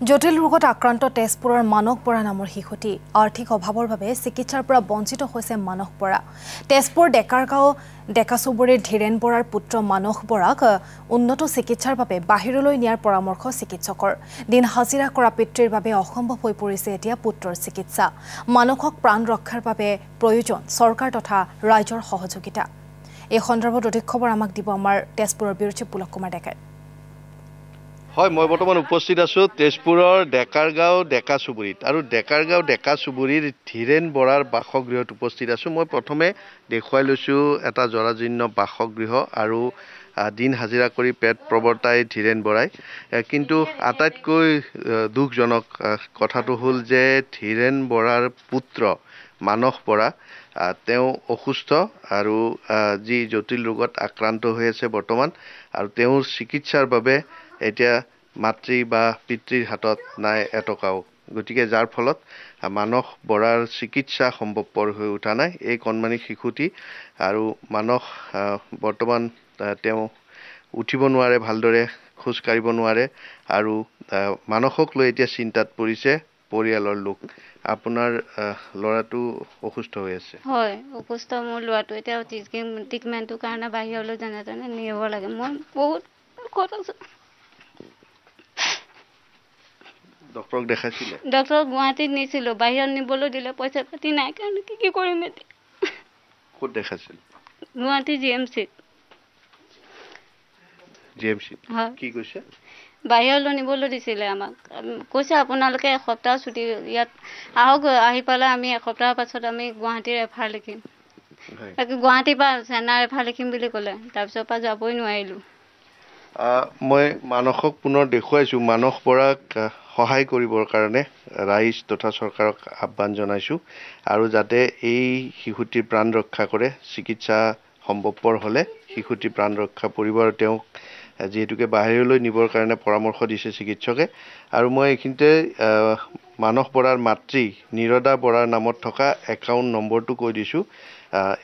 জটিল ৰোগত আক্ৰান্ত তেজপুৰৰ মানস বৰা নামৰ শিশুটি আৰ্থিক অভাৱৰ বাবে চিকিৎসাৰ পৰা বঞ্চিত হৈছে মানস বৰা। তেজপুৰ ডেকাৰগাঁও ডেকাচুবুৰীৰ ধীৰেন বৰাৰ পুত্ৰ মানস বৰাক উন্নত চিকিৎসাৰ বাবে বাহিৰলৈ নিয়াৰ পৰামৰ্শ চিকিৎসকৰ। দিন হাজিৰা কৰা পিতৃৰ বাবে অসম্ভৱ হৈ পৰিছে এতিয়া পুত্ৰৰ চিকিৎসা। মানসক প্ৰাণ ৰক্ষাৰ বাবে প্ৰয়োজন চৰকাৰ তথা ৰাইজৰ সহযোগিতা। এই সন্দৰ্ভত অধিক খবৰ আমাক দিব আমাৰ তেজপুৰৰ ব্যুৰ পুলক কুমাৰ ডেকাই। হয়, মই বৰ্তমান উপস্থিত আছো তেজপুৰৰ ডেকাৰগাঁও ডেকাচুবুৰীত আৰু ডেকাৰগাঁও ডেকাচুবুৰীৰ ধীৰেন বৰাৰ বাসগৃহত উপস্থিত আছো। মই প্ৰথমে দেখুৱাই লৈছো এটা জৰাজীৰ্ণ বাসগৃহ আৰু দিন হাজিৰা কৰি পেট প্ৰৱৰ্তাই ধীৰেন বৰাই। কিন্তু আটাইতকৈ দুখজনক কথাটো হ'ল যে ধীৰেন বৰাৰ পুত্ৰ মানস বৰা তেওঁ অসুস্থ আৰু যি জটিল ৰোগত আক্ৰান্ত হৈ আছে বৰ্তমান, আৰু তেওঁৰ চিকিৎসাৰ বাবে এতিয়া মাতৃ বা পিতৃৰ হাতত নাই এটকাও। গতিকে যাৰ ফলত মানস বৰাৰ চিকিৎসা সম্ভৱপৰ হৈ উঠা নাই। এই কণমানি শিশুটি আৰু মানস বৰ্তমান তেওঁ উঠিব নোৱাৰে, ভালদৰে খোজ কাঢ়িব নোৱাৰে আৰু মানসক লৈ এতিয়া চিন্তাত পৰিছে পৰিয়ালৰ লোক। আপোনাৰ ল'ৰাটো অসুস্থ হৈ আছে? হয়, অসুস্থ মোৰ ল'ৰাটো। এতিয়া ট্ৰিটমেণ্টৰ কাৰণে বাহিৰলৈ যেনে তেনে নিব লাগে। মই বহুত দুখত আছোঁ। ডক্টৰক দেখাইছিলে? ডক্টৰক গুৱাহাটীত নিছিলোঁ, বাহিৰত নিবলৈ দিলে পইচা পাতি নাই কাৰণে কি কৰিম এতিয়া। ক'ত দেখাইছিল? গুৱাহাটী GMCত। হয়, কি কৈছে? বাহিৰলৈ নিবলৈ দিছিলে আমাক। কৈছে আপোনালোকে এসপ্তাহ ছুটি ইয়াত আহক, আহি পালে আমি এসপ্তাহৰ পাছত আমি গুৱাহাটীৰ এফাৰ লিখিম। গুৱাহাটীৰ পৰা চেন্নাইৰ এফাৰ লিখিম বুলি ক'লে। তাৰপিছৰ পৰা যাবই নোৱাৰিলোঁ। মই মানসক পুনৰ দেখুৱাইছোঁ। মানস বৰাক সহায় কৰিবৰ কাৰণে ৰাইজ তথা চৰকাৰক আহ্বান জনাইছোঁ আৰু যাতে এই শিশুটিৰ প্ৰাণ ৰক্ষা কৰে। চিকিৎসা সম্ভৱপৰ হ'লে শিশুটিৰ প্ৰাণ ৰক্ষা কৰিব আৰু তেওঁক যিহেতুকে বাহিৰলৈ নিবৰ কাৰণে পৰামৰ্শ দিছে চিকিৎসকে। আৰু মই এইখিনিতে মানস বৰাৰ মাতৃ নিৰদা বৰাৰ নামত থকা একাউণ্ট নম্বৰটো কৈ দিছোঁ।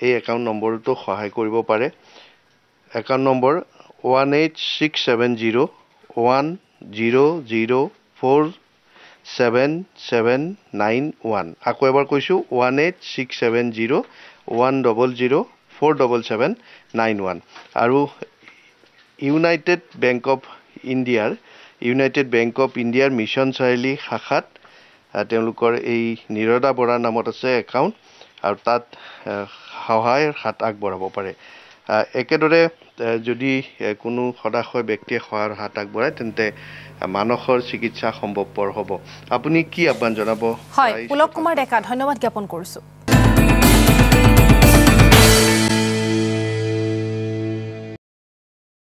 এই একাউণ্ট নম্বৰটো সহায় কৰিব পাৰে। Account number 1867010047791। আকৌ এবাৰ কৈছোঁ 1867010047791। আৰু ইউনাইটেড বেংক অফ ইণ্ডিয়াৰ মিছন চাৰিআলি শাখাত তেওঁলোকৰ এই নিৰদা বৰাৰ নামত আছে একাউণ্ট, আৰু তাত সহায়ৰ হাত আগবঢ়াব পাৰে। একেদৰে যদি কোনো সদাশয় ব্যক্তিয়ে সহায়ৰ হাত আগবঢ়ায় তেন্তে মানসৰ চিকিৎসা সম্ভৱপৰ হ'ব। আপুনি কি আহ্বান জনাব? হয়, পুলক কুমাৰ ডেকা, ধন্যবাদ জ্ঞাপন কৰিছোঁ।